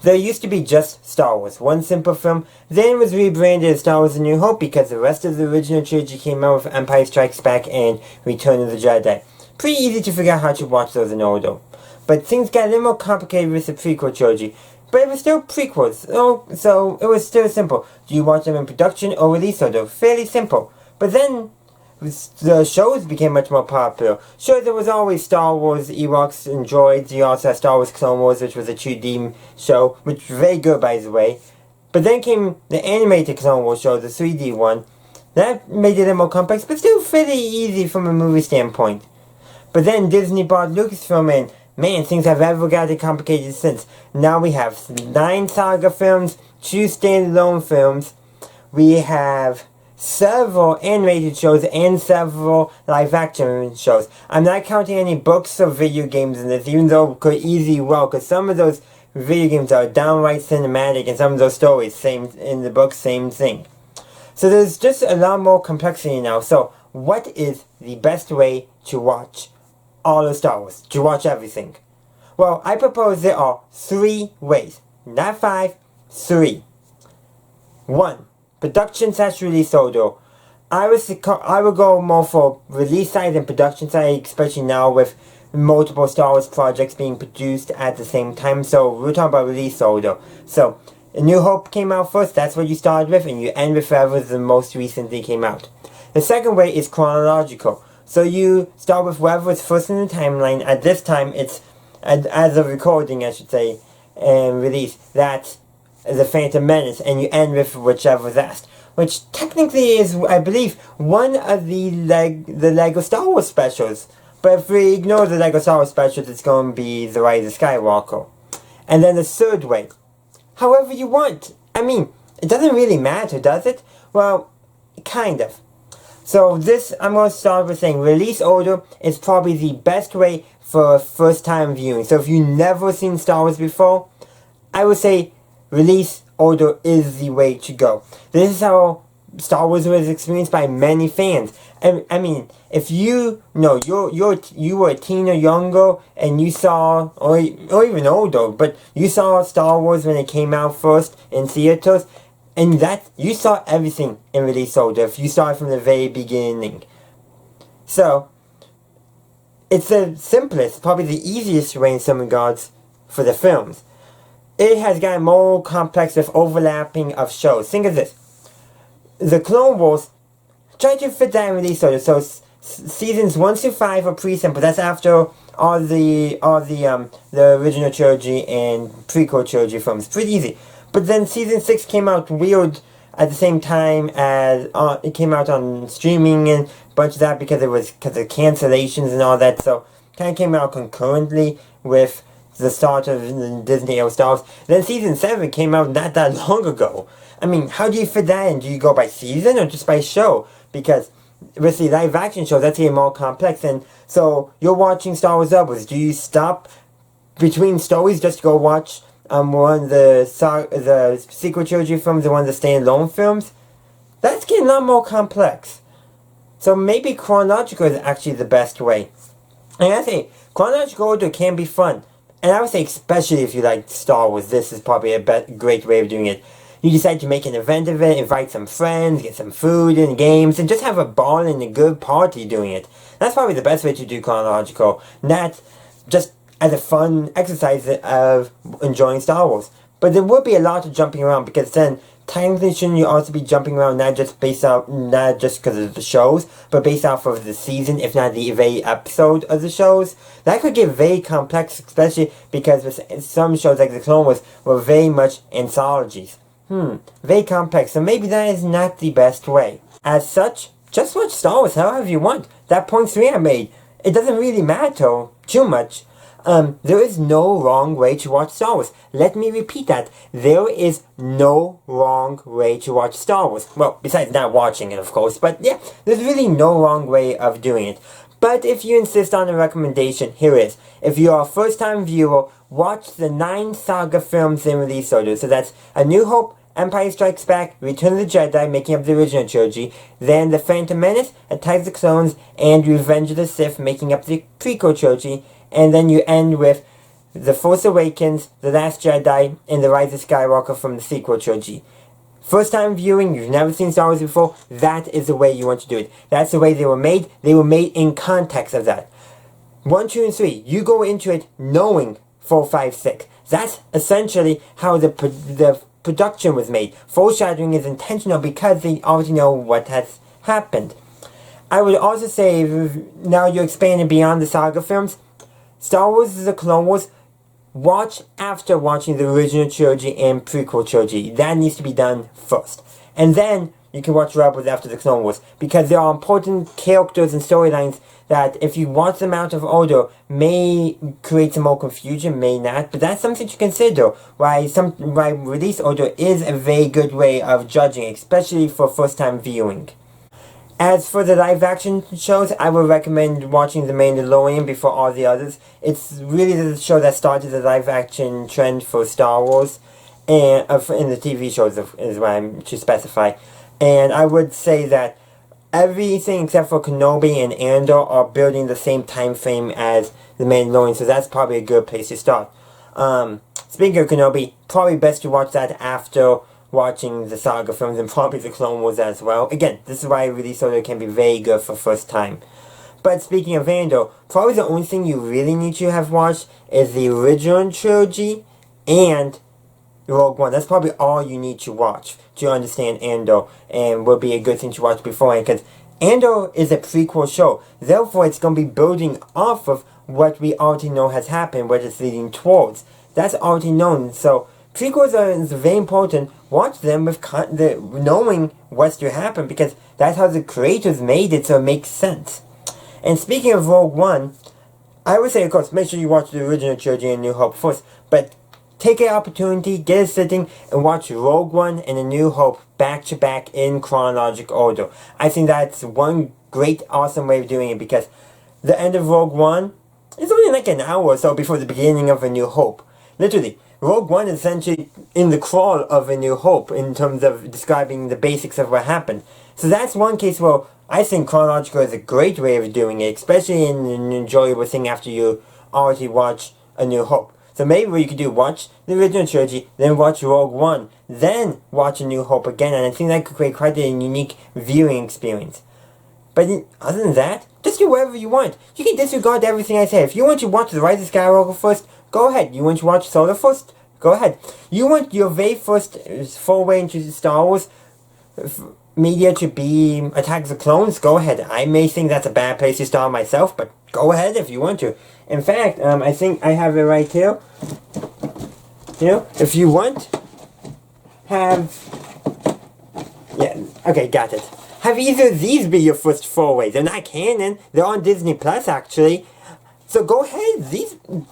There used to be just Star Wars, one simple film, then it was rebranded as Star Wars A New Hope because the rest of the original trilogy came out with Empire Strikes Back and Return of the Jedi. Pretty easy to figure out how to watch those in order. But things got a little more complicated with the prequel trilogy. But it was still prequels, so it was still simple. Do you watch them in production or release order? Fairly simple. But then the shows became much more popular. Sure, there was always Star Wars, Ewoks, and Droids. You also had Star Wars Clone Wars, which was a 2D show, which was very good, by the way. But then came the animated Clone Wars show, the 3D one. That made it a little more complex, but still fairly easy from a movie standpoint. But then Disney bought Lucasfilm, and man, things have ever gotten complicated since. Now we have 9 saga films, 2 standalone films. We have several animated shows and several live-action shows. I'm not counting any books or video games in this, even though it could easily well, because some of those video games are downright cinematic, and some of those stories, same in the book, same thing. So there's just a lot more complexity now. So what is the best way to watch all of Star Wars, to watch everything? Well, I propose there are 3 ways. Not 5, 3. 1. Production/release order. I would go more for release side than production side, especially now with multiple Star Wars projects being produced at the same time. So we're talking about release order. So A New Hope came out first, that's what you started with, and you end with whatever the most recently came out. The second way is chronological. So you start with whatever was first in the timeline. At this time, it's, as a recording, I should say, and release, that's The Phantom Menace, and you end with whichever's last. Which technically is, I believe, one of the Lego Star Wars specials. But if we ignore the Lego Star Wars specials, it's going to be The Rise of Skywalker. And then the third way, however you want. I mean, it doesn't really matter, does it? Well, kind of. So this, I'm going to start with saying release order is probably the best way for first time viewing. So if you've never seen Star Wars before, I would say release order is the way to go. This is how Star Wars was experienced by many fans. I mean, if you know you were a teen or younger and you saw, or even older, but you saw Star Wars when it came out first in theaters, and that you saw everything in release order if you saw it from the very beginning. So it's the simplest, probably the easiest way in some regards for the films. It has gotten more complex with overlapping of shows. Think of this. The Clone Wars, try to fit that in release order. So seasons 1 through 5 are pretty simple. That's after all the original trilogy and prequel trilogy films. Pretty easy. But then season 6 came out weird at the same time as it came out on streaming and a bunch of that because of cancellations and all that. So kind of came out concurrently with the start of the Disney era Star Wars. Then season 7 came out not that long ago. I mean, how do you fit that in? Do you go by season or just by show? Because with the live action shows, that's getting more complex. And so you're watching Star Wars Rebels. Do you stop between stories just to go watch one of the sequel trilogy films and one of the standalone films? That's getting a lot more complex. So maybe chronological is actually the best way. And I say chronological order can be fun. And I would say especially if you like Star Wars, this is probably a great way of doing it. You decide to make an event of it, invite some friends, get some food and games, and just have a ball and a good party doing it. That's probably the best way to do chronological. Not just as a fun exercise of enjoying Star Wars. But there would be a lot of jumping around, because then technically shouldn't you also be jumping around not just because of the shows, but based off of the season, if not the very episode of the shows? That could get very complex, especially because with some shows like the Clone Wars were very much anthologies. Very complex, so maybe that is not the best way. As such, just watch Star Wars however you want. That point 3 I made, it doesn't really matter too much. There is no wrong way to watch Star Wars. Let me repeat that. There is no wrong way to watch Star Wars. Well, besides not watching it, of course. But yeah, there's really no wrong way of doing it. But if you insist on a recommendation, here it is. If you're a first-time viewer, watch the 9 saga films in release order. So that's A New Hope, Empire Strikes Back, Return of the Jedi, making up the original trilogy, then The Phantom Menace, Attack of the Clones, and Revenge of the Sith, making up the prequel trilogy, and then you end with The Force Awakens, The Last Jedi, and The Rise of Skywalker from the sequel trilogy. First time viewing, you've never seen Star Wars before, that is the way you want to do it. That's the way they were made. They were made in context of that. 1, 2, and 3, you go into it knowing 4, 5, 6. That's essentially how the production was made. Foreshadowing is intentional because they already know what has happened. I would also say, now you're expanding beyond the saga films, Star Wars is the Clone Wars. Watch after watching the original trilogy and prequel trilogy. That needs to be done first. And then you can watch Rebels after the Clone Wars. Because there are important characters and storylines that if you watch them out of order may create some more confusion, may not. But that's something to consider. Why release order is a very good way of judging, especially for first time viewing. As for the live-action shows, I would recommend watching The Mandalorian before all the others. It's really the show that started the live-action trend for Star Wars, and in the TV shows is what I'm to specify. And I would say that everything except for Kenobi and Andor are building the same time frame as The Mandalorian, so that's probably a good place to start. Speaking of Kenobi, probably best to watch that after watching the saga films and probably the Clone Wars as well. Again, this is why release order can be very good for first time. But speaking of Andor, probably the only thing you really need to have watched is the original trilogy and Rogue One. That's probably all you need to watch to understand Andor, and will be a good thing to watch beforehand, because Andor is a prequel show. Therefore, it's going to be building off of what we already know has happened, what it's leading towards. That's already known, so prequels are very important. Watch them with knowing what's to happen, because that's how the creators made it, so it makes sense. And speaking of Rogue One, I would say, of course, make sure you watch the original trilogy and New Hope first, but take an opportunity, get a sitting, and watch Rogue One and A New Hope back to back in chronological order. I think that's one great, awesome way of doing it, because the end of Rogue One is only like an hour or so before the beginning of A New Hope. Literally, Rogue One is essentially in the crawl of A New Hope in terms of describing the basics of what happened. So that's one case where I think chronological is a great way of doing it, especially in an enjoyable thing after you already watch A New Hope. So maybe what you could do, watch the original trilogy, then watch Rogue One, then watch A New Hope again, and I think that could create quite a unique viewing experience. But other than that, just do whatever you want. You can disregard everything I say. If you want to watch The Rise of Skywalker first, go ahead. You want to watch Solo first? Go ahead. You want your very first foray into Star Wars media to be Attack of the Clones? Go ahead. I may think that's a bad place to start myself, but go ahead if you want to. In fact, I think I have it right here. You know, if you want, okay, got it. Have either of these be your first foray. They're not canon. They're on DisenyPlus, actually. So go ahead.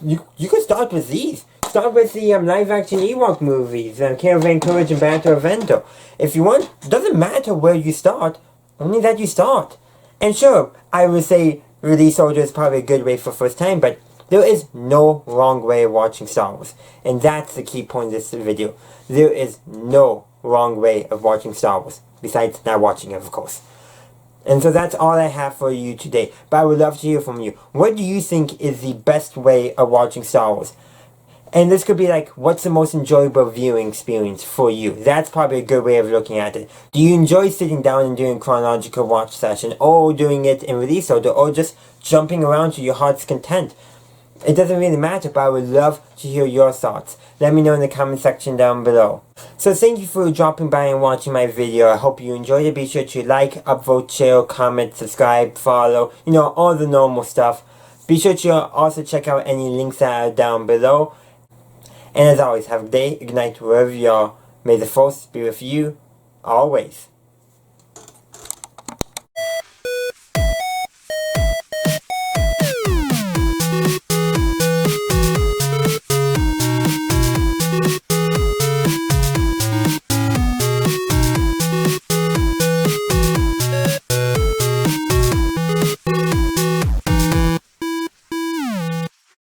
You can start with these. Start with the live-action Ewok movies, Caravan Courage and Battle of Endor. If you want, doesn't matter where you start, only that you start. And sure, I would say release order is probably a good way for first time, but there is no wrong way of watching Star Wars. And that's the key point of this video. There is no wrong way of watching Star Wars, besides not watching it, of course. And so that's all I have for you today, but I would love to hear from you. What do you think is the best way of watching Star Wars? And this could be like, what's the most enjoyable viewing experience for you? That's probably a good way of looking at it. Do you enjoy sitting down and doing a chronological watch session, or doing it in release order, or just jumping around to your heart's content? It doesn't really matter, but I would love to hear your thoughts. Let me know in the comment section down below. So thank you for dropping by and watching my video. I hope you enjoyed it. Be sure to like, upvote, share, comment, subscribe, follow, you know, all the normal stuff. Be sure to also check out any links that are down below. And as always, have a good day, ignite wherever you are. May the Force be with you, always.